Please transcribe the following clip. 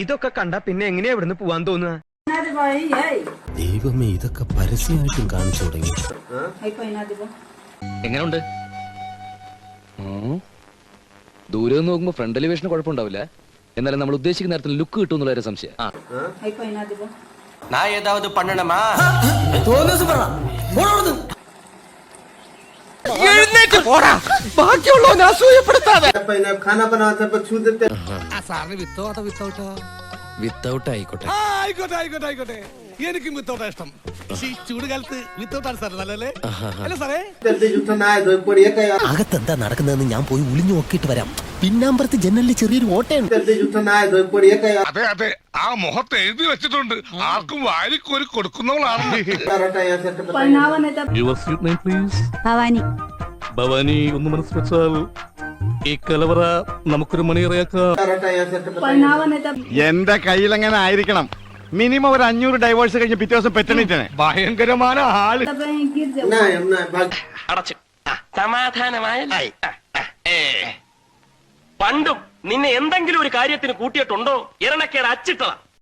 ഇതൊക്കെ കണ്ട പിന്നെ എങ്ങനെയാ ഇവിടുന്ന് പോവാൻ തോന്നുക? ദൈവമേ, ഇതൊക്കെ പരസ്യമായിട്ടും കാണിച്ചു തുടങ്ങി. എങ്ങനെയുണ്ട്? ദൂരെ നിന്ന് നോക്കുമ്പോ ഫ്രണ്ട് എലിവേഷന് കുഴപ്പമുണ്ടാവില്ല, എന്നാലും നമ്മൾ ഉദ്ദേശിക്കുന്ന നേരത്തിൽ ലുക്ക് കിട്ടും എന്നുള്ള സംശയം. நான் ஏதாவது பண்ணணுமா? വിത്തൗട്ട് ആയിക്കോട്ടെ. ആയിക്കോട്ടെ. എനിക്കും വിത്തൗട്ടാ ഇഷ്ടം. ചൂട് കാലത്ത് വിത്തൗട്ടാണ് സാർ നല്ലല്ലേ? അല്ല സാറേ, അകത്തെന്താ നടക്കുന്നതെന്ന് ഞാൻ പോയി ഒളിഞ്ഞു നോക്കിയിട്ട് വരാം. പിന്നാമ്പറത്ത് ജനലിൽ ചെറിയൊരു ഓട്ടയുണ്ട്. അതെ, ആ മുഖത്ത് എഴുതി വെച്ചിട്ടുണ്ട്, ആർക്കും വാരിക്കോരി കൊടുക്കുന്നവളാണ്. ഭവാനി ഒന്ന് മനസ്സ് വെച്ചാൽ ഈ കലവറ നമുക്കൊരു മണിയറയാക്കാം. എന്റെ കയ്യിലെങ്ങനെ ആയിരിക്കണം? മിനിമം ഒരു 500 ഡൈവോഴ്സ് കഴിഞ്ഞ് പിറ്റേ ദിവസം പെറ്റണിട്ടാണ്. ഭയങ്കരമായ ആള്. അടച്ചു സമാധാനമായ പണ്ടും നിന്നെ എന്തെങ്കിലും ഒരു കാര്യത്തിന് കൂട്ടിയിട്ടുണ്ടോ? ഇരണക്കേട് അച്ചിട്ടതാ.